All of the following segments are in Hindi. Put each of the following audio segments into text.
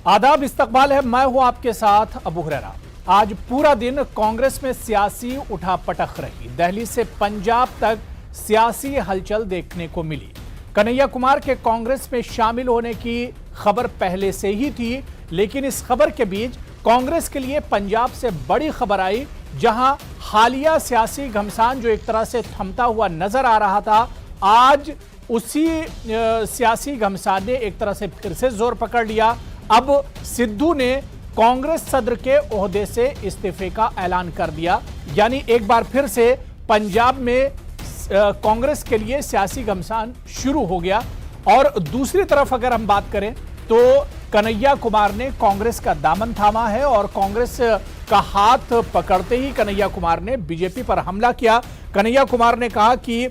आदाब, इस्तकबाल है। मैं हूं आपके साथ अबू हुरैरा। आज पूरा दिन कांग्रेस में सियासी उठापटक रही। दिल्ली से पंजाब तक सियासी हलचल देखने को मिली। कन्हैया कुमार के कांग्रेस में शामिल होने की खबर पहले से ही थी, लेकिन इस खबर के बीच कांग्रेस के लिए पंजाब से बड़ी खबर आई, जहां हालिया सियासी घमसान जो एक तरह से थमता हुआ नजर आ रहा था, आज उसी सियासी घमसान ने एक तरह से फिर से जोर पकड़ लिया। अब सिद्धू ने कांग्रेस सदर के ओहदे से इस्तीफे का ऐलान कर दिया। यानी एक बार फिर से पंजाब में कांग्रेस के लिए सियासी घमसान शुरू हो गया। और दूसरी तरफ अगर हम बात करें तो कन्हैया कुमार ने कांग्रेस का दामन थामा है और कांग्रेस का हाथ पकड़ते ही कन्हैया कुमार ने बीजेपी पर हमला किया। कन्हैया कुमार ने कहा कि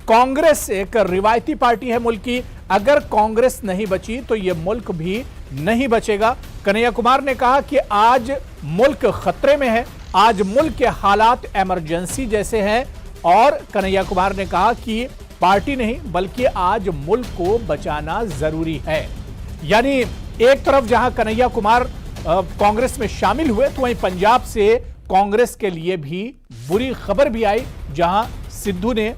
कांग्रेस एक रिवायती पार्टी है मुल्क की, अगर कांग्रेस नहीं बची तो यह मुल्क भी नहीं बचेगा। कन्हैया कुमार ने कहा कि आज मुल्क खतरे में है, आज मुल्क के हालात इमरजेंसी जैसे हैं। और कन्हैया कुमार ने कहा कि पार्टी नहीं बल्कि आज मुल्क को बचाना जरूरी है। यानी एक तरफ जहां कन्हैया कुमार कांग्रेस में शामिल हुए, तो वहीं पंजाब से कांग्रेस के लिए भी बुरी खबर भी आई, जहां सिद्धू ने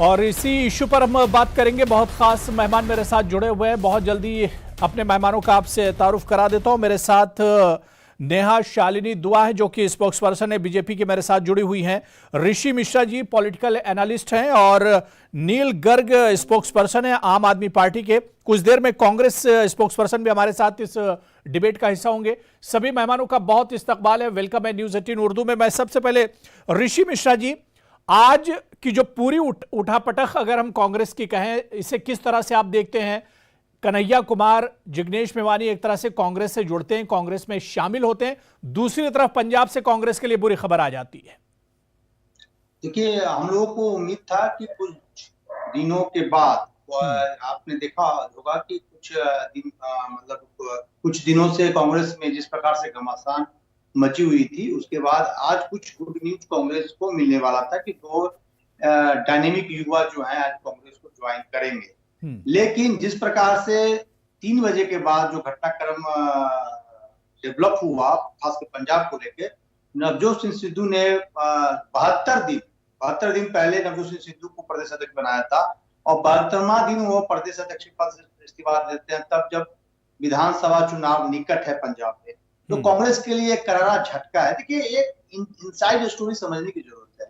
और इसी इशू पर हम बात करेंगे। बहुत खास मेहमान मेरे साथ जुड़े हुए हैं। बहुत जल्दी अपने मेहमानों का आपसे तारुफ करा देता हूं। मेरे साथ नेहा शालिनी दुआ है जो कि स्पोक्स पर्सन है बीजेपी के, मेरे साथ जुड़ी हुई हैं। ऋषि मिश्रा जी पॉलिटिकल एनालिस्ट हैं और नील गर्ग स्पोक्स पर्सन है आम आदमी पार्टी के। कुछ देर में कांग्रेस स्पोक्स पर्सन भी हमारे साथ इस डिबेट का हिस्सा होंगे। सभी मेहमानों का बहुत इस्तकबाल है। वेलकम है न्यूज़ 18 उर्दू में। मैं सबसे पहले ऋषि मिश्रा जी, आज की जो पूरी उठापटक अगर हम कांग्रेस की कहें, इसे किस तरह से आप देखते हैं? कन्हैया कुमार, जिग्नेश मेवानी एक तरह से कांग्रेस से जुड़ते हैं, कांग्रेस में शामिल होते हैं, दूसरी तरफ पंजाब से कांग्रेस के लिए बुरी खबर आ जाती है। देखिए, हम लोगों को उम्मीद था कि कुछ दिनों के बाद आपने देखा होगा कि कुछ दिन मतलब कुछ दिनों से कांग्रेस में जिस प्रकार से घमासान मची हुई थी, उसके बाद आज कुछ गुड न्यूज कांग्रेस को मिलने वाला था कि दो डायनेमिक युवा जो हैं आज कांग्रेस को ज्वाइन करेंगे। लेकिन जिस प्रकार से 3 बजे के बाद जो घटनाक्रम डेवलप हुआ, खासकर पंजाब को लेकर, नवजोत सिंह सिद्धू ने 72 दिन पहले नवजोत सिंह सिद्धू को प्रदेश अध्यक्ष बनाया था और 72वां दिन वो प्रदेश अध्यक्ष पद से इस्तीफा देते हैं, तब जब विधानसभा चुनाव निकट है पंजाब में। तो कांग्रेस के लिए एक करारा झटका है। देखिए, एक इनसाइड स्टोरी समझने की जरूरत है।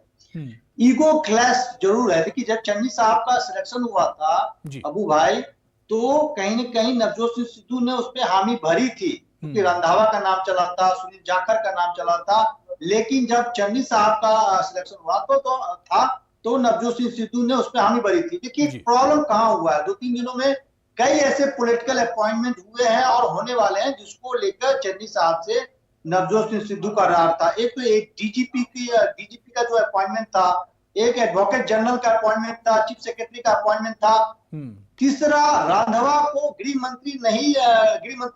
ईगो क्लैश जरूर है। देखिए, जब चन्नी साहब का सिलेक्शन हुआ था अबू भाई, तो कहीं न कहीं नवजोत सिंह सिद्धू ने उस पर हामी भरी थी, क्योंकि रंधावा का नाम चला था, सुनील जाखड़ का नाम चला था। लेकिन जब चन्नी साहब का सिलेक्शन हुआ तो नवजोत सिंह सिद्धू ने उस पर हामी भरी थी। देखिए, प्रॉब्लम कहाँ हुआ है, 2-3 दिनों में कई ऐसे पॉलिटिकल अपॉइंटमेंट हुए हैं और होने वाले हैं जिसको लेकर चन्नी साहब से नवजोत सिंह सिद्धू का रार था। एक तो एक डीजीपी का जो अपॉइंटमेंट था, एक एडवोकेट जनरल का अपॉइंटमेंट था, चीफ सेक्रेटरी का अपॉइंटमेंट था। तीसरा, रांधवा को गृह मंत्री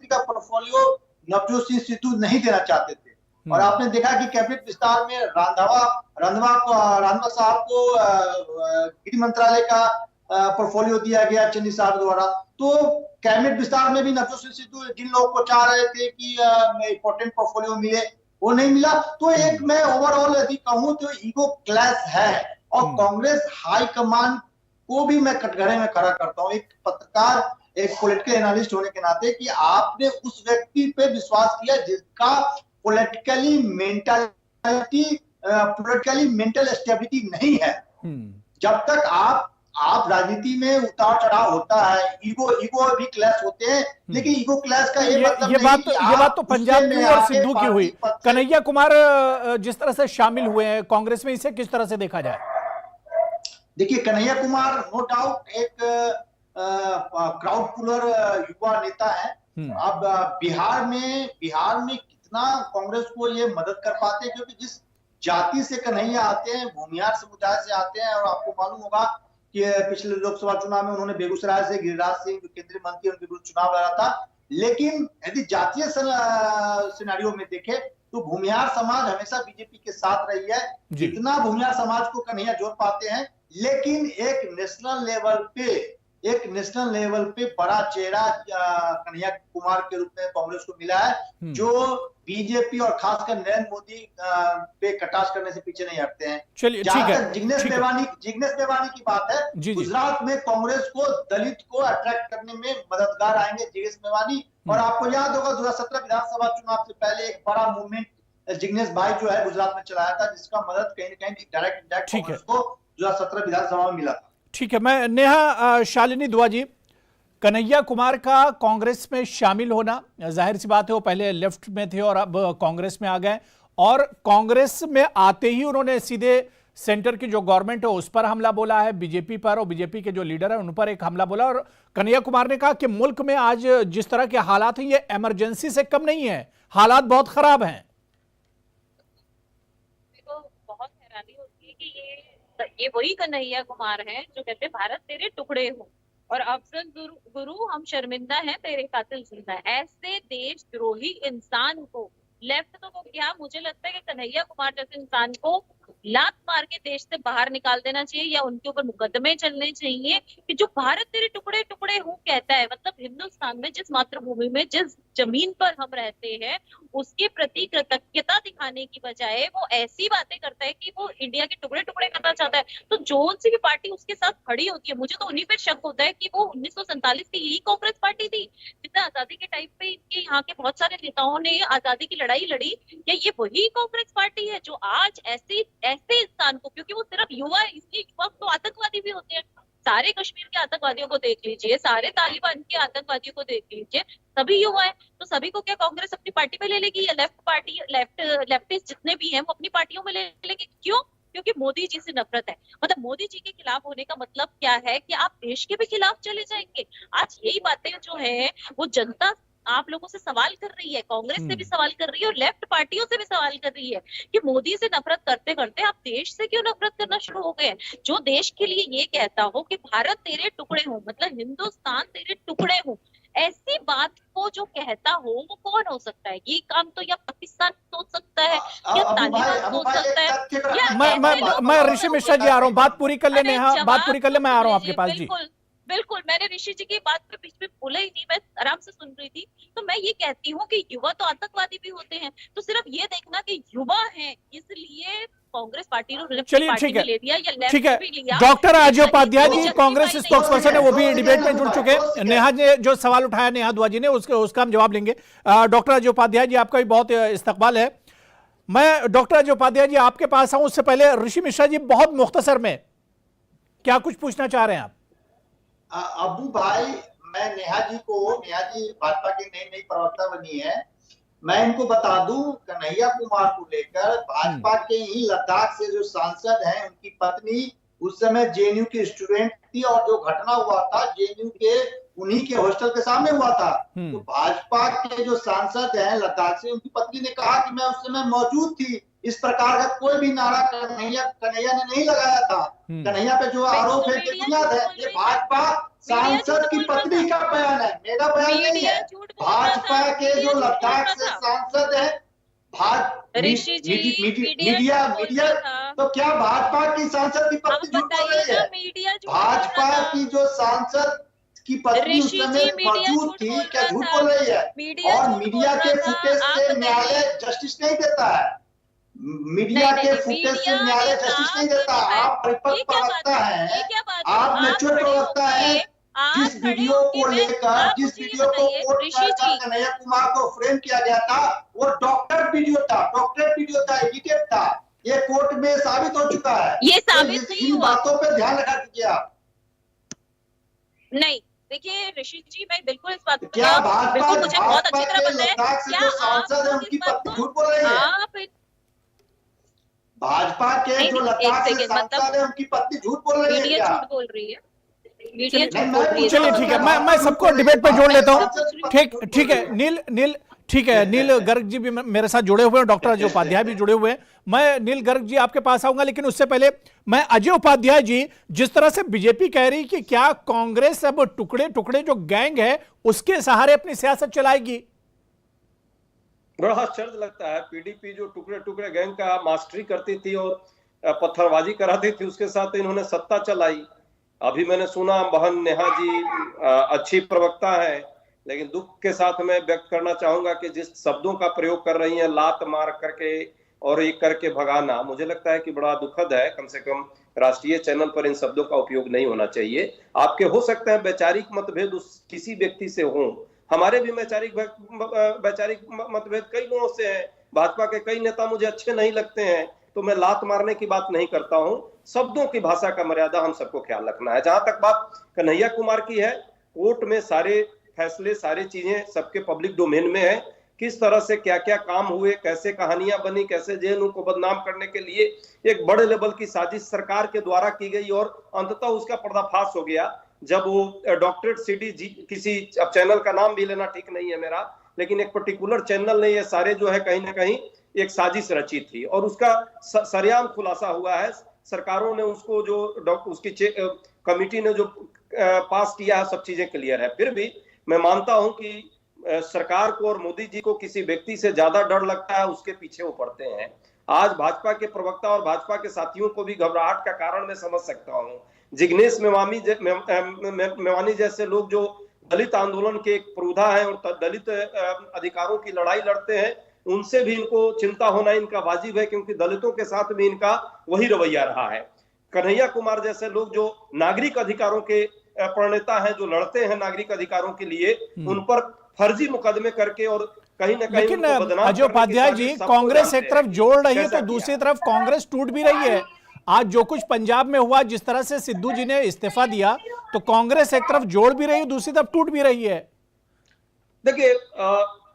का पोर्टफोलियो नवजोत सिंह सिद्धू नहीं देना चाहते थे। और आपने देखा कि कैबिनेट विस्तार में रांधवा साहब को गृह मंत्रालय का पोर्टफोलियो दिया गया चन्नी साहब द्वारा। तो कैबिनेट विस्तार में भी नवजोत सिंह सिद्धू जिन लोगों को चाह रहे थे कि इंपॉर्टेंट पोर्टफोलियो मिले, वो नहीं मिला। तो एक मैं ओवरऑल यदि कहूं तो ईगो क्लैश है और कांग्रेस हाईकमान को भी मैं कटघरे में खड़ा करता हूं, एक पत्रकार, एक पॉलिटिकल एनालिस्ट होने के नाते, कि आपने उस व्यक्ति पे विश्वास किया जिसका पॉलिटिकली मेंटल स्टेबिलिटी नहीं है। जब तक आप राजनीति में उतार चढ़ाव होता है, ईगो भी क्लैश होते हैं, लेकिन ईगो क्लैश का ये मतलब ये बात तो पंजाब में और सिद्धू की हुई। कन्हैया कुमार जिस तरह से शामिल हुए हैं कांग्रेस में, इसे किस तरह से देखा जाए? देखिए, कन्हैया कुमार नो डाउट एक क्राउड पुलर युवा नेता है। अब बिहार में कितना कांग्रेस को ये मदद कर पाते हैं, क्योंकि जिस जाति से कन्हैया आते हैं, भूमिहार समुदाय से आते हैं। और आपको मालूम होगा कि पिछले लोकसभा चुनाव में उन्होंने बेगूसराय से गिरिराज सिंह जो केंद्रीय मंत्री, उनके विरुद्ध चुनाव लड़ा था। लेकिन यदि जातीय सिनेरियो में देखे तो भूमिहार समाज हमेशा बीजेपी के साथ रही है। जितना भूमिहार समाज को कन्हैया जोड़ पाते हैं, लेकिन एक नेशनल लेवल पे बड़ा चेहरा कन्हैया कुमार के रूप में कांग्रेस को मिला है, जो बीजेपी और खासकर नरेंद्र मोदी पे कटाक्ष करने से पीछे नहीं हटते हैं। चलिए ठीक जहां है, तक जिग्नेश मेवानी की बात है, जी, जी। गुजरात में कांग्रेस को दलित को अट्रैक्ट करने में मददगार आएंगे जिग्नेश मेवानी। और आपको याद होगा 2017 विधानसभा चुनाव से पहले एक बड़ा मूवमेंट जिग्नेश भाई जो है गुजरात में चलाया था, जिसका मदद कहीं न कहीं डायरेक्ट कांग्रेस को 2017 विधानसभा में मिला था। ठीक है, मैं नेहा शालिनी दुआ जी, कन्हैया कुमार का कांग्रेस में शामिल होना, जाहिर सी बात है वो पहले लेफ्ट में थे और अब कांग्रेस में आ गए, और कांग्रेस में आते ही उन्होंने सीधे सेंटर की जो गवर्नमेंट है उस पर हमला बोला है, बीजेपी पर, और बीजेपी के जो लीडर है उन पर एक हमला बोला। और कन्हैया कुमार ने कहा कि मुल्क में आज जिस तरह के हालात हैं ये इमरजेंसी से कम नहीं है, हालात बहुत खराब हैं। बहुत हैरानी होती है कि ये वही कन्हैया कुमार हैं जो कहते हैं भारत तेरे टुकड़े हो और अफजल गुरु हम शर्मिंदा हैं तेरे कातिल जिंदा है। ऐसे देशद्रोही इंसान को लेफ्ट तो को क्या, मुझे लगता है कि कन्हैया कुमार जैसे इंसान को लात मार के देश से बाहर निकाल देना चाहिए या उनके ऊपर मुकदमे चलने चाहिए कि जो भारत तेरे टुकड़े टुकड़े हूँ कहता है, मतलब हिंदुस्तान में जिस मातृभूमि में जिस जमीन पर हम रहते हैं उसके प्रति कृतज्ञता दिखाने की बजाय वो ऐसी बातें करता है कि वो इंडिया के टुकड़े टुकड़े करना चाहता है। तो जो सी भी पार्टी उसके साथ खड़ी होती है, मुझे तो उन्हीं पे शक होता है कि वो 1947 की यही कांग्रेस पार्टी थी जिसने आजादी के टाइम पे इनके यहाँ के बहुत सारे नेताओं ने आजादी की लड़ाई लड़ी, या ये वही कांग्रेस पार्टी है जो आज ऐसे इंसान को, क्योंकि वो सिर्फ युवा है इसलिए युवा तो आतंकवादी भी होते हैं, सारे कश्मीर के आतंकवादियों को देख लीजिए, सारे तालिबान के आतंकवादियों को देख लीजिए, सभी युवा है। तो सभी को क्या कांग्रेस अपनी पार्टी में ले लेगी, या लेफ्टिस्ट जितने भी हैं वो अपनी पार्टियों में ले लेगी? क्यों? क्योंकि मोदी जी से नफरत है। मतलब मोदी जी के खिलाफ होने का मतलब क्या है कि आप देश के भी खिलाफ चले जाएंगे। आज यही बातें जो है वो जनता आप लोगों से सवाल कर रही है, कांग्रेस से भी सवाल कर रही है और लेफ्ट पार्टियों से भी सवाल कर रही है कि मोदी से नफरत करते करते आप देश से क्यों नफरत करना शुरू हो गए? जो देश के लिए ये कहता हो कि भारत तेरे टुकड़े हो, मतलब हिंदुस्तान तेरे टुकड़े हो, ऐसी बात को जो कहता हो वो कौन हो सकता है? ये काम तो या पाकिस्तान सोच सकता है या तालिबान सोच सकता है या मैं ऋषि मिश्रा जी आ रहा हूँ, बात पूरी कर ले नेहा, बात पूरी कर ले, मैं आ रहा हूँ आपके पास जी। बिल्कुल, मैंने ऋषि जी की बात पे बीच में बोला ही नहीं, मैं आराम से सुन रही थी। तो मैं ये कहती हूँ कि युवा तो आतंकवादी भी होते हैं, तो सिर्फ ये देखना कि युवा हैं इसलिए कांग्रेस पार्टी ने चलिए ठीक है, ले लिया या लेफ्ट ठीक है। भी लिया। Doctor Ajay Upadhyay ji Congress spokes person है, वो भी डिबेट में जुड़ चुके हैं। नेहा ने जो सवाल उठाया, नेहा दुआ जी ने, उसका हम जवाब लेंगे। डॉक्टर अजय उपाध्याय जी आपका भी बहुत इस्तकबाल है। मैं डॉक्टर अजय उपाध्याय जी आपके पास आऊं उससे पहले ऋषि मिश्रा जी बहुत मुख्तसर में क्या कुछ पूछना चाह रहे हैं आप? अबू भाई, मैं नेहा जी भाजपा की नई प्रवक्ता बनी है, मैं इनको बता दूं कन्हैया कुमार को लेकर भाजपा के ही लद्दाख से जो सांसद हैं उनकी पत्नी उस समय जेएनयू की स्टूडेंट थी और जो घटना हुआ था जेएनयू के उन्हीं के हॉस्टल के सामने हुआ था। तो भाजपा के जो सांसद हैं लद्दाख से, उनकी पत्नी ने कहा कि मैं उस समय मौजूद थी, इस प्रकार का कोई भी नारा कन्हैया ने नहीं लगाया था। कन्हैया पे जो आरोप है बेबुनियाद है। ये भाजपा सांसद की पत्नी का बयान है, मेरा बयान नहीं है। भाजपा के जो लद्दाख से सांसद है मीडिया तो क्या भाजपा की सांसद की पत्नी झूठ बोल रही है? भाजपा की जो सांसद की पत्नी उस समय मौजूद थी, क्या झूठ बोल रही है? और मीडिया के फुटेज से न्यायालय जस्टिस नहीं देता है, मीडिया के फुटेज से न्यायालय जस्टिस नहीं देता। आप परिपक्व प्रवक्ता हैं, आप मैच्योर प्रवक्ता हैं। जिस वीडियो को लेकर, जिस वीडियो को कोर्ट कर कन्हैया कुमार को फ्रेम किया गया था वो डॉक्टरेट वीडियो था, एडिटेड था। ये कोर्ट में साबित हो चुका है। ये साबित नहीं हुआ। बातों पे ध्यान रखा कीजिए आप। नहीं, देखिए ऋषि जी, मैं बिल्कुल इस बात क्या भाजपा मुझे बहुत अच्छी तरह पता है क्या सांसद है उनकी पत्नी झूठ बोल रही है? भाजपा के जो लद्दाख से सांसद है उनकी पत्नी झूठ बोल रही है क्या? झूठ बोल रही है। चलिए ठीक है, मैं सबको डिबेट पे जोड़ लेता हूँ। ठीक है नील ठीक है, नील गर्ग जी भी मेरे साथ जुड़े हुए हैं, डॉक्टर अजय उपाध्याय भी जुड़े हुए हैं। मैं नील गर्ग जी आपके पास आऊंगा, लेकिन उससे पहले मैं अजय उपाध्याय जी, जिस तरह से बीजेपी कह रही कि क्या कांग्रेस अब टुकड़े टुकड़े जो गैंग है उसके सहारे अपनी सियासत चलाएगी? बड़ा आश्चर्य लगता है। पीडीपी जो टुकड़े टुकड़े गैंग का मास्टरी करती थी और पत्थरबाजी कराती थी उसके साथ इन्होंने सत्ता चलाई। अभी मैंने सुना बहन नेहा जी अच्छी प्रवक्ता है, लेकिन दुख के साथ मैं व्यक्त करना चाहूंगा कि जिस शब्दों का प्रयोग कर रही हैं, लात मार करके और एक करके भगाना, मुझे लगता है कि बड़ा दुखद है। कम से कम राष्ट्रीय चैनल पर इन शब्दों का उपयोग नहीं होना चाहिए। आपके हो सकते हैं वैचारिक मतभेद उस किसी व्यक्ति से हों, हमारे भी वैचारिक मतभेद कई लोगों से है। भाजपा के कई नेता मुझे अच्छे नहीं लगते हैं, तो मैं लात मारने की बात नहीं करता हूं। शब्दों की भाषा का मर्यादा हम सबको ख्याल रखना है। जहां तक बात कन्हैया कुमार की है, कोर्ट में सारे फैसले, सारी चीजें सबके पब्लिक डोमेन में है। किस तरह से क्या क्या काम हुए, कैसे कहानियां बनी, कैसे जेएनयू को बदनाम करने के लिए एक बड़े लेवल की साजिश सरकार के द्वारा की गई और अंततः उसका पर्दाफाश हो गया जब वो डॉक्टरेट सीडी जी किसी, अब चैनल का नाम भी लेना ठीक नहीं है मेरा, लेकिन एक पर्टिकुलर चैनल ने ये सारे जो है कहीं ना कहीं एक साजिश रची थी और उसका सरेआम खुलासा हुआ है। सरकारों ने उसको जो उसकी कमिटी ने जो पास किया है, सब चीजें क्लियर है। फिर भी मैं मानता हूं कि सरकार को और मोदी जी को किसी व्यक्ति से ज्यादा डर लगता है, उसके पीछे वो पड़ते हैं। आज भाजपा के प्रवक्ता और भाजपा के साथियों को भी घबराहट का कारण मैं समझ सकता हूं। जिग्नेश मेवानी जैसे लोग जो दलित आंदोलन के एक पुरोधा है और दलित अधिकारों की लड़ाई लड़ते हैं, उनसे भी इनको चिंता होना इनका वाजिब है, क्योंकि दलितों के साथ भी इनका वही रवैया रहा है। कन्हैया कुमार जैसे लोग जो नागरिक अधिकारों के प्रणेता हैं, जो लड़ते हैं नागरिक अधिकारों के लिए, उन पर फर्जी मुकदमे करके और कहीं ना कहीं लेकिन अजय उपाध्याय जी, कांग्रेस एक तरफ जोड़ रही है तो दूसरी तरफ कांग्रेस टूट भी रही है। आज जो कुछ पंजाब में हुआ, जिस तरह से सिद्धू जी ने इस्तीफा दिया, तो कांग्रेस एक तरफ जोड़ भी रही है, दूसरी तरफ टूट भी रही है। देखिए,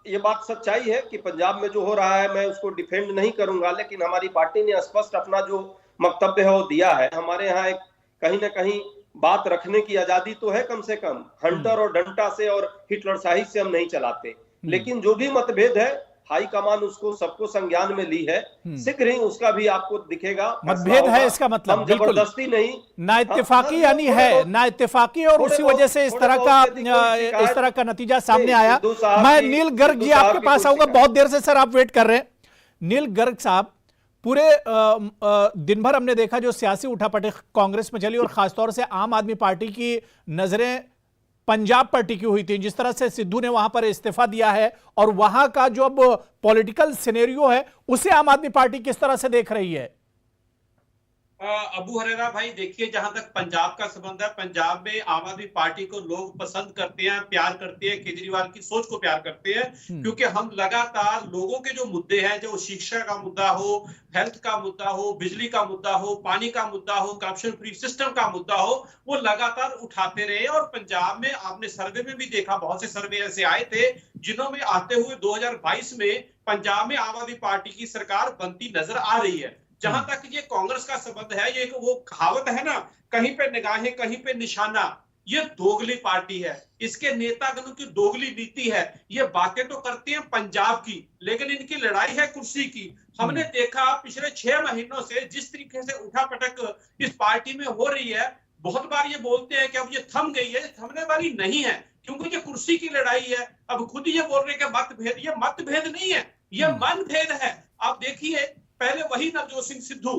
ये बात सच्चाई है कि पंजाब में जो हो रहा है, मैं उसको डिफेंड नहीं करूंगा, लेकिन हमारी पार्टी ने स्पष्ट अपना जो वक्तव्य है वो दिया है। हमारे यहाँ एक कहीं ना कहीं बात रखने की आजादी तो है, कम से कम हंटर और डंटा से और हिटलरशाही से हम नहीं चलाते। लेकिन जो भी मतभेद है, हाईकमान उसको सबको संज्ञान में ली है। शीघ्र ही उसका भी आपको दिखेगा मतभेद है, इसका मतलब हम जबरदस्ती नहीं, ना इत्तेफाकी यानी है ना इत्तेफाकी, और उसी वजह से इस तरह का नतीजा सामने आया। मैं नील गर्ग जी आपके पास आऊंगा, बहुत देर से सर आप वेट कर रहे हैं। नील गर्ग साहब, पूरे दिन भर हमने देखा जो सियासी उठापटक कांग्रेस में चली और खासतौर से आम आदमी पार्टी की नजरें पंजाब पर टिकी हुई थी। जिस तरह से सिद्धू ने वहां पर इस्तीफा दिया है और वहां का जो अब पॉलिटिकल सिनेरियो है, उसे आम आदमी पार्टी किस तरह से देख रही है? अबू हरेरा भाई, देखिए, जहां तक पंजाब का संबंध है, पंजाब में आम आदमी पार्टी को लोग पसंद करते हैं, प्यार करते हैं, केजरीवाल की सोच को प्यार करते हैं, क्योंकि हम लगातार लोगों के जो मुद्दे हैं, जो शिक्षा का मुद्दा हो, हेल्थ का मुद्दा हो, बिजली का मुद्दा हो, पानी का मुद्दा हो, करप्शन फ्री सिस्टम का मुद्दा हो, वो लगातार उठाते रहे। और पंजाब में आपने सर्वे में भी देखा, बहुत से सर्वे ऐसे आए थे जिन्होंने आते हुए 2022 में पंजाब में आम आदमी पार्टी की सरकार बनती नजर आ रही है। जहां तक ये कांग्रेस का संबंध है, ये वो कहावत है ना, कहीं पे निगाहें कहीं पे निशाना, ये दोगली पार्टी है, इसके नेतागणों की दोगली नीति है। ये बातें तो करते हैं पंजाब की, लेकिन इनकी लड़ाई है कुर्सी की। हमने देखा पिछले 6 महीनों से जिस तरीके से उठापटक इस पार्टी में हो रही है, बहुत बार ये बोलते हैं कि अब ये थम गई है, थमने वाली नहीं है, क्योंकि ये कुर्सी की लड़ाई है। अब खुद ये बोल रहे हैं कि मतभेद, ये मतभेद नहीं है, ये मनभेद है। आप देखिए, पहले वही नवजोत सिंह सिद्धू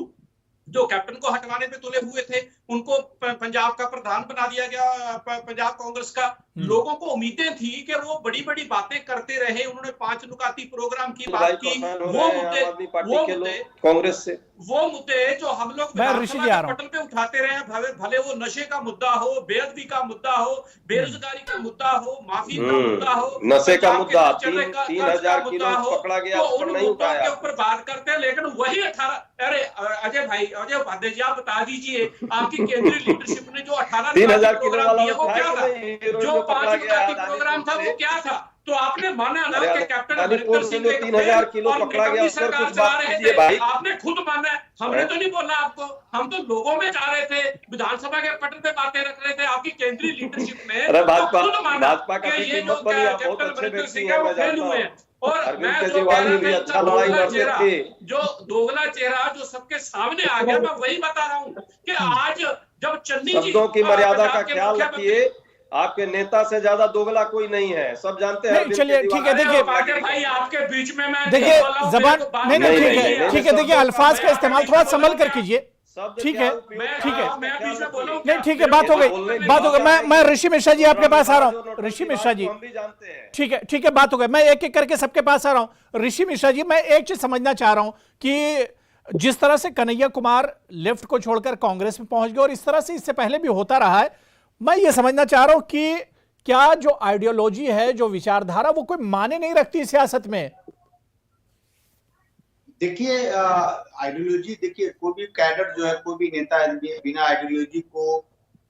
जो कैप्टन को हटवाने पे तुले हुए थे, उनको पंजाब का प्रधान बना दिया गया, पंजाब कांग्रेस का। लोगों को उम्मीदें थी कि वो बड़ी बड़ी बातें करते रहे। उन्होंने 5 नुकाती प्रोग्राम की बात की, वो कांग्रेस से वो मुद्दे जो हम लोग पटल पे उठाते रहे हैं, भले वो नशे का मुद्दा हो, बेअदबी का मुद्दा हो, बेरोजगारी का मुद्दा हो, माफी का मुद्दा हो, नशे का मुद्दा, 3000 किलो पकड़ा गया, तो उन मुद्दों के ऊपर बात करते हैं। लेकिन वही 18, अरे अजय भाई, अजय उपाध्याय जी, आप बता दीजिए, आपकी केंद्रीय लीडरशिप ने जो 18 प्रोग्राम दिया वो क्या था? जो 5 प्रोग्राम था वो क्या था? तो आपने माना ना कि कैप्टन अमरिंदर सिंह 3000 किलो पकड़ा गया, सरकार चला रहे थे, आपने खुद माना है, हमने तो नहीं बोला आपको। हम तो लोगों में जा रहे थे, विधानसभा के पटल पे बातें रख रहे थे। आपकी केंद्रीय लीडरशिप ने भाजपा का कैप्टन अमरिंदर सिंह है वो फेल हुए हैं। और मैं जो दोगला चेहरा जो सबके सामने आ गया, मैं वही बता रहा हूँ कि आज जब चन्नी जी शब्दों की मर्यादा का ख्याल रखिए। आपके नेता से ज्यादा दोगला कोई नहीं है, सब जानते हैं। नहीं, चलिए ठीक है, देखिए भाई आपके बीच में मैं देखिए जबान नहीं नहीं ठीक है देखिए अल्फाज का इस्तेमाल थोड़ा संभल कर कीजिए, ठीक है ठीक है नहीं ठीक है, बात हो गई मैं ऋषि मिश्रा जी आपके पास आ रहा हूँ, ऋषि मिश्रा जी ठीक है बात हो गई, मैं एक एक करके सबके पास आ रहा हूँ। ऋषि मिश्रा जी, मैं एक चीज समझना चाह रहा हूं कि जिस तरह से कन्हैया कुमार लेफ्ट को छोड़कर कांग्रेस में पहुंच गए और इस तरह से इससे पहले भी होता रहा है, मैं ये समझना चाह रहा हूं कि क्या जो आइडियोलॉजी है, जो विचारधारा, वो कोई माने नहीं रखती सियासत में? देखिए आइडियोलॉजी, देखिए कोई भी कैडर जो है, कोई भी नेता यदि बिना आइडियोलॉजी को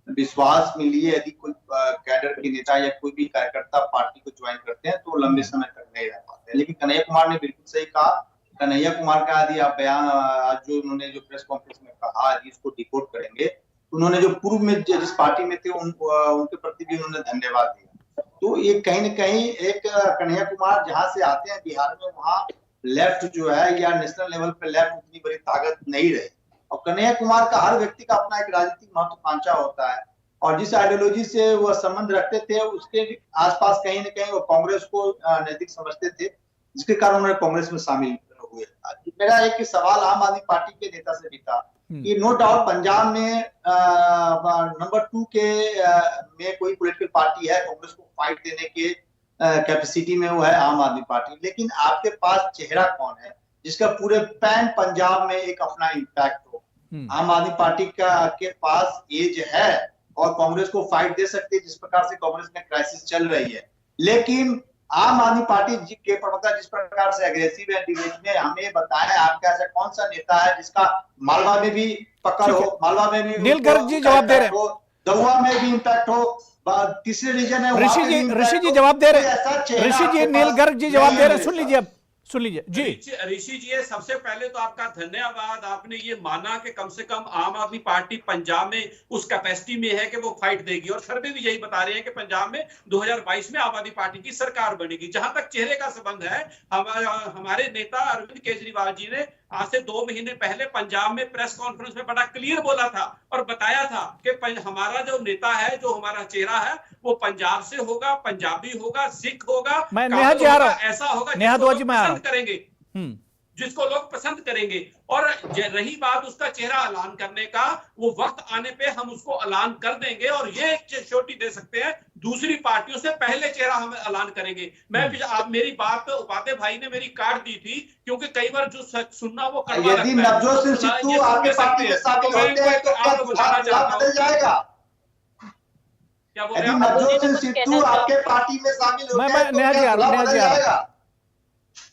विश्वास में लिए यदि कोई कैडर के नेता या कोई भी कार्यकर्ता पार्टी को ज्वाइन करते हैं तो लंबे समय तक नहीं रह पाते हैं। लेकिन कन्हैया कुमार ने बिल्कुल सही कहा। कन्हैया कुमार का यदि आप बयान आज जो उन्होंने जो प्रेस कॉन्फ्रेंस में कहा, यदि इसको डिकोड करेंगे, उन्होंने जो पूर्व में जिस पार्टी में थे उनके प्रति भी उन्होंने धन्यवाद दिया। तो ये कहीं न कहीं एक कन्हैया कुमार जहां से आते हैं बिहार में, वहां लेफ्ट जो है या नेशनल लेवल पे लेफ्ट उतनी बड़ी ताकत नहीं रही। और कन्हैया कुमार का हर व्यक्ति का अपना एक राजनीतिक महत्वाकांक्षा होता है और जिस आइडियोलॉजी से वह संबंध रखते थे उसके आसपास कहीं न कहीं वो कांग्रेस को नजदीक समझते थे, जिसके कारण उन्होंने कांग्रेस में शामिल हुए। मेरा एक सवाल आम आदमी पार्टी के नेता से भी था कि नो डाउट पंजाब में नंबर 2 के में कोई पॉलिटिकल पार्टी है, कांग्रेस को फाइट देने के कैपेसिटी में वो है आम आदमी पार्टी, लेकिन आपके पास चेहरा कौन है जिसका पूरे पैन पंजाब में एक अपना इम्पैक्ट हो? आम आदमी पार्टी के पास एज है और कांग्रेस को फाइट दे सकती है जिस प्रकार से कांग्रेस में क्राइसिस चल रही है। लेकिन आम आदमी पार्टी के प्रवक्ता जिस प्रकार से एग्रेसिव है डिबेट में, हमें बताएं आपका ऐसा कौन सा नेता है जिसका मालवा में भी पकड़ हो, मालवा में भी नील गर्ग जी जवाब दे रहे हैं, दहुआ में भी इम्पैक्ट हो, तीसरे रीजन है ऋषि जी जवाब दे रहे हैं, ऋषि जी नील गर्ग जी जवाब दे रहे हैं, सुन लीजिए अब सुन लीजिए जी। ऋषि जी, सबसे पहले तो आपका धन्यवाद, आपने ये माना कि कम से कम आम आदमी पार्टी पंजाब में उस कैपेसिटी में है कि वो फाइट देगी और सर्वे भी यही बता रहे हैं कि पंजाब में 2022 में आम आदमी पार्टी की सरकार बनेगी। जहां तक चेहरे का संबंध है, हमारे नेता अरविंद केजरीवाल जी ने आज से 2 महीने पहले पंजाब में प्रेस कॉन्फ्रेंस में बड़ा क्लियर बोला था और बताया था कि हमारा जो नेता है, जो हमारा चेहरा है, वो पंजाब से होगा, पंजाबी होगा, सिख होगा, मैं नेहा जी आ रहा हूं, ऐसा होगा नेहा दुआ जी मैं आ रहा हूं, करेंगे जिसको लोग पसंद करेंगे। और रही बात उसका चेहरा ऐलान करने का, वो वक्त आने पे हम उसको ऐलान कर देंगे और ये छोटी दे सकते हैं, दूसरी पार्टियों से पहले चेहरा हम ऐलान करेंगे। मैं आप मेरी बात उपाध्याय भाई ने मेरी काट दी थी क्योंकि कई बार जो सुनना वो कड़वा लगता है। यदि नवजोत सिंह सिद्धू आपके पार्टी में शामिल होते हैं तो क्या बदल जाएगा? क्या बोल रहे हैं? नवजोत सिंह सिद्धू आपके पार्टी में शामिल होते हैं तो क्या बदल जाएगा?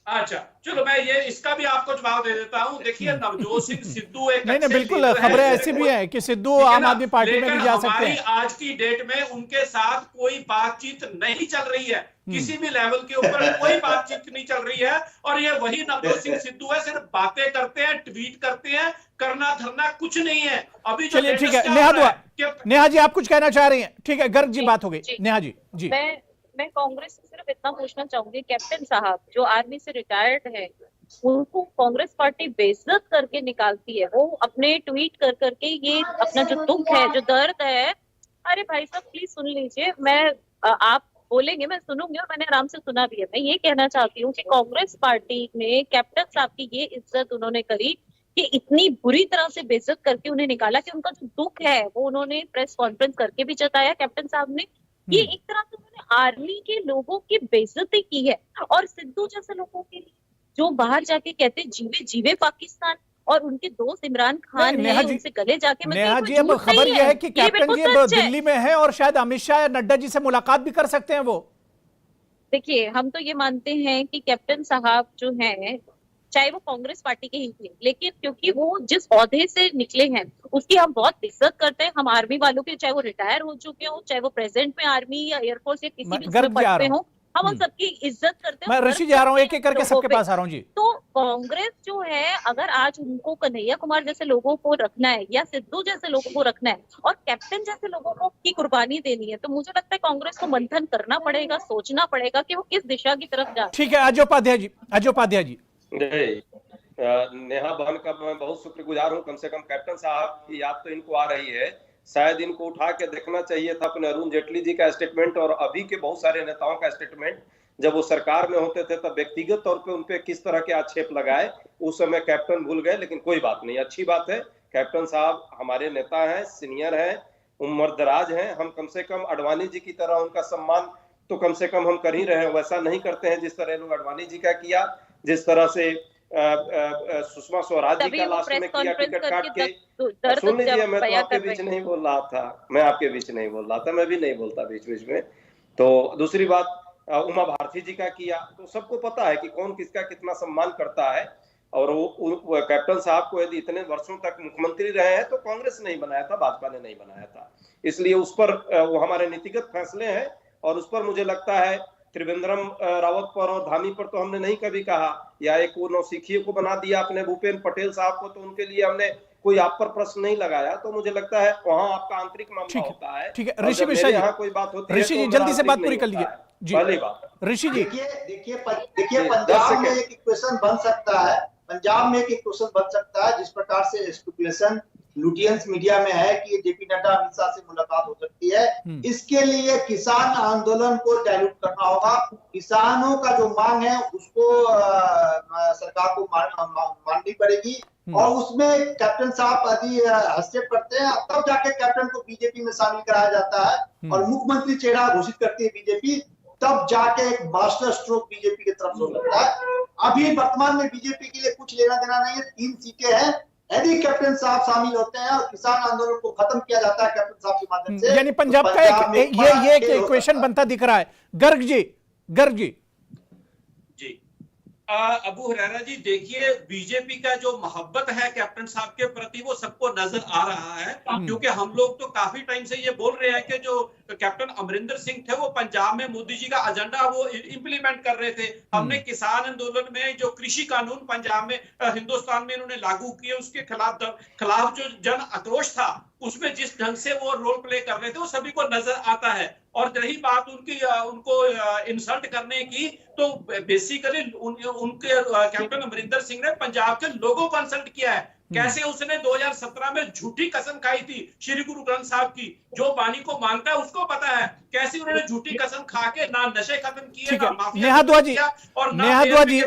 अच्छा चलो, मैं ये इसका भी आपको जवाब दे देता हूं। देखिए, नवजोत सिंह सिद्धू एक नहीं बिल्कुल खबरें ऐसी भी हैं कि सिद्धू आम आदमी पार्टी में भी जा सकते हैं। आज की डेट में उनके साथ कोई बातचीत नहीं चल रही है, किसी भी लेवल के ऊपर कोई बातचीत नहीं चल रही है और ये वही नवजोत सिंह सिद्धू है, सिर्फ बातें करते हैं, ट्वीट करते हैं, करना धरना कुछ नहीं है। अभी चलिए ठीक है, नेहा जी आप कुछ कहना चाह रही हैं? ठीक है, गर्ग जी बात हो गई, नेहा जी जी। मैं कांग्रेस से सिर्फ इतना पूछना चाहूंगी, कैप्टन साहब जो आर्मी से रिटायर्ड है, उनको कांग्रेस पार्टी बेइज्जत करके निकालती है। वो अपने ट्वीट कर करके ये अपना जो दुख है, जो दर्द है, अरे भाई साहब प्लीज सुन लीजिए, मैं आप बोलेंगे मैं सुनूंगी और मैंने आराम से सुना भी है। मैं ये कहना चाहती हूँ कि कांग्रेस पार्टी में कैप्टन साहब की ये इज्जत उन्होंने करी कि इतनी बुरी तरह से बेइज्जत करके उन्हें निकाला कि उनका जो दुख है वो उन्होंने प्रेस कॉन्फ्रेंस करके भी जताया कैप्टन साहब ने। ये एक तरह से उन्होंने आर्मी के लोगों की बेइज्जती की है और सिद्धू जैसे लोगों के लिए जो बाहर जाके कहते जीवे जीवे पाकिस्तान, और उनके दोस्त इमरान खान है, उनसे गले जाके नेहा जी अब खबर यह है कि कैप्टन जी अब दिल्ली में है और शायद अमित शाह या नड्डा जी से मुलाकात भी कर सकते हैं वो। देखिए, हम तो ये मानते हैं कि कैप्टन साहब जो हैं, चाहे वो कांग्रेस पार्टी के ही थे, लेकिन क्योंकि वो जिस ओहदे से निकले हैं उसकी हम बहुत इज्जत करते हैं। हम आर्मी वालों के, चाहे वो रिटायर हो चुके हो, चाहे वो प्रेजेंट में आर्मी या एयरफोर्स या किसी भी पद पे हो, हम उन सबकी इज्जत करते हैं। मैं ऋषि जा रहा हूँ, एक एक करके सबके पास आ रहा हूँ जी। तो कांग्रेस जो है, अगर आज उनको कन्हैया कुमार जैसे लोगों को रखना है या सिद्धू जैसे लोगों को रखना है और कैप्टन जैसे लोगों को की कुर्बानी देनी है, तो मुझे लगता है कांग्रेस को मंथन करना पड़ेगा, सोचना पड़ेगा कि वो किस दिशा की तरफ जा। ठीक है, अजोपाध्याय जी, अजोपाध्याय जी। नेहा बहन का मैं बहुत शुक्रगुजार हूं, कम से कम कैप्टन साहब की याद तो इनको आ रही है। शायद इनको उठा के देखना चाहिए था अपने अरुण जेटली जी का स्टेटमेंट और अभी के बहुत सारे नेताओं का स्टेटमेंट। जब वो सरकार में होते थे तब व्यक्तिगत तौर पे उनपे किस तरह के आक्षेप लगाए, उस समय कैप्टन भूल गए, लेकिन कोई बात नहीं, अच्छी बात है। कैप्टन साहब हमारे नेता हैं, सीनियर हैं, उम्रदराज हैं। हम कम से कम आडवाणी जी की तरह उनका सम्मान तो कम से कम हम कर ही रहे हैं। वैसा नहीं करते हैं जिस तरह लोग आडवाणी जी का किया, जिस तरह से सुषमा स्वराज जी का लास्ट में किया टिकट काट के। सुन लीजिए, मैं तो आपके बीच नहीं बोल रहा था, मैं आपके बीच नहीं बोल रहा था, मैं भी नहीं बोलता बीच बीच में। तो दूसरी बात उमा भारती जी का किया, तो सबको पता है कि कौन किसका कितना सम्मान करता है। और वो कैप्टन साहब को यदि इतने वर्षों तक मुख्यमंत्री रहे हैं तो कांग्रेस नहीं बनाया था, भाजपा ने नहीं बनाया था, इसलिए उस पर वो हमारे नीतिगत फैसले हैं। और उस पर मुझे लगता है त्रिवेंद्रम रावत पर और धामी पर तो हमने नहीं कभी कहा, या एक वो नौसिखिए को बना दिया अपने भूपेंद्र पटेल साहब को, तो उनके लिए हमने कोई आप पर प्रश्न नहीं लगाया। तो मुझे लगता है वहां आपका आंतरिक मामला होता है। ठीक है ऋषि मिश्रा जी, यहाँ कोई बात होती है ऋषि जी जल्दी से बात पूरी कर लीजिए जी। पहली बात ऋषि जी, देखिए पंजाब में एक इक्वेशन बन सकता है, पंजाब में एक इक्वेशन बन सकता है जिस प्रकार से स्पेकुलेशन लुटियंस मीडिया में है कि जेपी नड्डा अमित शाह से मुलाकात हो सकती है। इसके लिए किसान आंदोलन को डायल्यूट करना होगा। किसानों का जो मांग है उसको सरकार को माननी पड़ेगी, और उसमें कैप्टन साहब यदि हस्तक्षेप करते हैं तब जाके कैप्टन को बीजेपी में शामिल कराया जाता है और मुख्यमंत्री चेहरा घोषित करती है बीजेपी, तब जाके एक मास्टर स्ट्रोक बीजेपी की तरफ से लगता है। अभी वर्तमान में बीजेपी के लिए कुछ लेना देना नहीं है, 3 सीटें हैं। यदि कैप्टन साहब शामिल होते हैं और किसान आंदोलन को खत्म किया जाता है कैप्टन साहब के माध्यम से, यानी पंजाब का एक इक्वेशन बनता दिख रहा है। गर्ग जी जी अबू हुरैरा जी, देखिए बीजेपी का जो मोहब्बत है कैप्टन साहब के प्रति वो सबको नजर आ रहा है, क्योंकि हम लोग तो काफी टाइम से ये बोल रहे हैं कि जो कैप्टन अमरिंदर सिंह थे वो पंजाब में मोदी जी का एजेंडा वो इंप्लीमेंट कर रहे थे। हमने किसान आंदोलन में जो कृषि कानून पंजाब में हिंदुस्तान में इन्होंने लागू किए उसके खिलाफ जो जन आक्रोश था, उसमें जिस ढंग से वो रोल प्ले कर रहे थे वो सभी को नजर आता है। और रही बात उनको इंसल्ट करने की, तो बेसिकली उनके कैप्टन अमरिंदर सिंह ने पंजाब के लोगों को इंसल्ट किया है। कैसे उसने 2017 में झूठी कसम खाई थी श्री गुरु ग्रंथ साहब की, जो बानी को मानता है उसको पता है कैसे उन्होंने झूठी कसम खा के ना नशे खत्म किए, ना माफिया नेहा दुआ जी,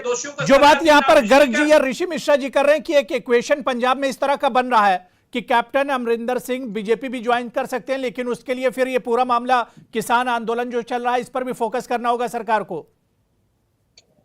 जो बात यहाँ पर गर्ग जी या ऋषि मिश्रा जी कर रहे हैं कि एक इक्वेशन पंजाब में इस तरह का बन रहा है कि कैप्टन अमरिंदर सिंह बीजेपी भी ज्वाइन कर सकते हैं, लेकिन उसके लिए फिर ये पूरा मामला किसान आंदोलन जो चल रहा है इस पर भी फोकस करना होगा सरकार को।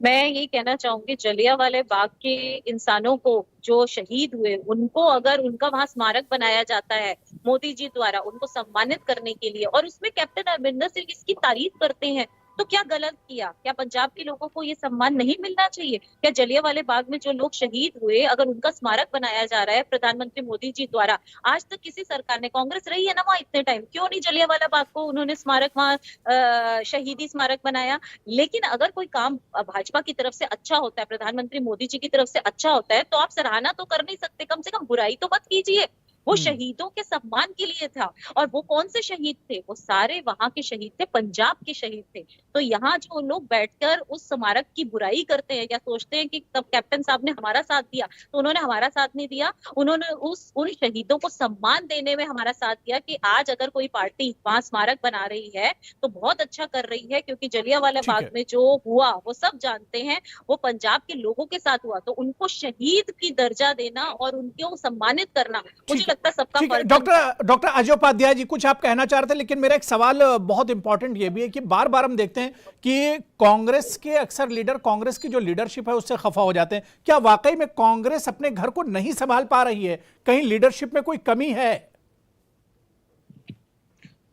मैं ये कहना चाहूंगी, जलियांवाला बाग के इंसानों को जो शहीद हुए उनको अगर उनका वहां स्मारक बनाया जाता है मोदी जी द्वारा उनको सम्मानित करने के लिए, और उसमें कैप्टन अमरिंदर सिंह इसकी तारीफ करते हैं, तो क्या गलत किया? क्या पंजाब के लोगों को ये सम्मान नहीं मिलना चाहिए? क्या जलियांवाला बाग में जो लोग शहीद हुए अगर उनका स्मारक बनाया जा रहा है प्रधानमंत्री मोदी जी द्वारा, आज तक किसी सरकार ने, कांग्रेस रही है ना वहां इतने टाइम, क्यों नहीं जलियांवाला बाग को उन्होंने स्मारक वहां शहीदी स्मारक बनाया? लेकिन अगर कोई काम भाजपा की तरफ से अच्छा होता है, प्रधानमंत्री मोदी जी की तरफ से अच्छा होता है, तो आप सराहना तो कर नहीं सकते, कम से कम बुराई तो मत कीजिए। वो शहीदों के सम्मान के लिए था, और वो कौन से शहीद थे? वो सारे वहां के शहीद थे, पंजाब के शहीद थे। तो यहाँ जो लोग बैठकर उस स्मारक की बुराई करते हैं या सोचते हैं कि तब कैप्टन साहब ने हमारा साथ दिया, तो उन्होंने हमारा साथ नहीं दिया, उन्होंने उन शहीदों को सम्मान देने में हमारा साथ दिया कि आज अगर कोई पार्टी वहां स्मारक बना रही है तो बहुत अच्छा कर रही है, क्योंकि जलियांवाला बाग में जो हुआ वो सब जानते हैं, वो पंजाब के लोगों के साथ हुआ। तो उनको शहीद की दर्जा देना और उनको सम्मानित करना, मुझे लगता है सबका फर्ज। डॉक्टर अजय उपाध्याय जी, कुछ आप कहना चाह रहे थे, लेकिन मेरा एक सवाल बहुत इंपॉर्टेंट ये भी है कि बार बार हम देखते हैं कि कांग्रेस के अक्सर लीडर कांग्रेस की जो लीडरशिप है उससे खफा हो जाते हैं। क्या वाकई में कांग्रेस अपने घर को नहीं संभाल पा रही है? कहीं लीडरशिप में कोई कमी है?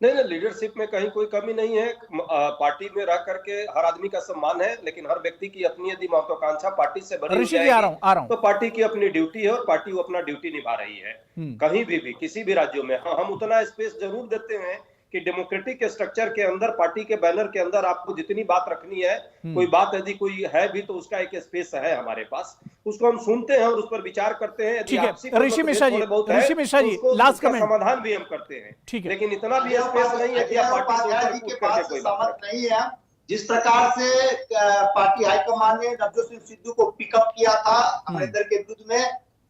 नहीं, लीडरशिप में कहीं कोई कमी नहीं है। पार्टी में रह करके हर आदमी का सम्मान है, लेकिन हर व्यक्ति की अपनी यदि महत्वाकांक्षा पार्टी से बनी जाएगी तो पार्टी की अपनी ड्यूटी है और पार्टी वो अपना ड्यूटी निभा रही है। कहीं भी किसी भी राज्यों में हम उतना स्पेस जरूर देते हैं कि डेमोक्रेटिक स्ट्रक्चर के अंदर, पार्टी के बैनर के अंदर आपको जितनी बात रखनी है, कोई बात यदि कोई है भी तो उसका एक स्पेस है हमारे पास, उसको हम सुनते हैं और उस पर विचार करते हैं। ठीक है ऋषि मिश्रा जी, लास्ट कमेंट, समाधान भी हम करते हैं, ठीक है, लेकिन इतना भी स्पेस नहीं है कि आप पार्टी के पास सहमत नहीं है। जिस प्रकार से पार्टी हाईकमान ने नवजोत सिंह सिद्धू को पिकअप किया था अमरिंदर के विरुद्ध में,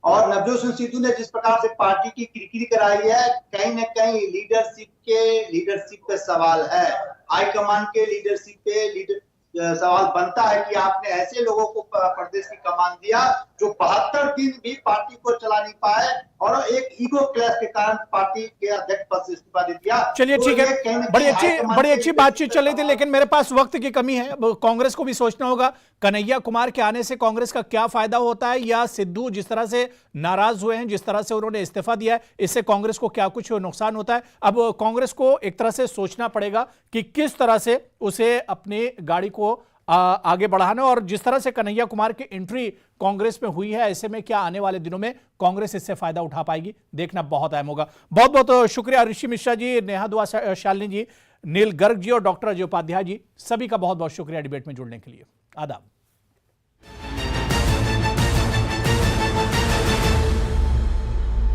और नवजोत सिंह सिद्धू ने जिस प्रकार से पार्टी की किरकिरी कराई है, कहीं न कहीं लीडरशिप पे सवाल है, हाईकमान के लीडरशिप पे सवाल बनता है कि आपने ऐसे लोगों को प्रदेश की कमान दिया जो 72 दिन भी पार्टी को चला नहीं पाए और एक ईगो क्लैश के कारण पार्टी के अध्यक्ष पद से इस्तीफा दे दिया। चलिए तो ठीक ये है, कहीं न बड़ी कहीं अच्छी बातचीत चल रही थी, लेकिन मेरे पास वक्त की कमी है। कांग्रेस को भी सोचना होगा कन्हैया कुमार के आने से कांग्रेस का क्या फायदा होता है, या सिद्धू जिस तरह से नाराज हुए हैं, जिस तरह से उन्होंने इस्तीफा दिया है, इससे कांग्रेस को क्या कुछ नुकसान होता है। अब कांग्रेस को एक तरह से सोचना पड़ेगा कि किस तरह से उसे अपनी गाड़ी को आगे बढ़ाना, और जिस तरह से कन्हैया कुमार की एंट्री कांग्रेस में हुई है, ऐसे में क्या आने वाले दिनों में कांग्रेस इससे फायदा उठा पाएगी, देखना बहुत अहम होगा। बहुत बहुत शुक्रिया ऋषि मिश्रा जी, नेहा दुआ शालिनी जी, नील गर्ग जी और डॉक्टर अजय उपाध्याय जी, सभी का बहुत बहुत शुक्रिया डिबेट में जुड़ने के लिए। आदाब।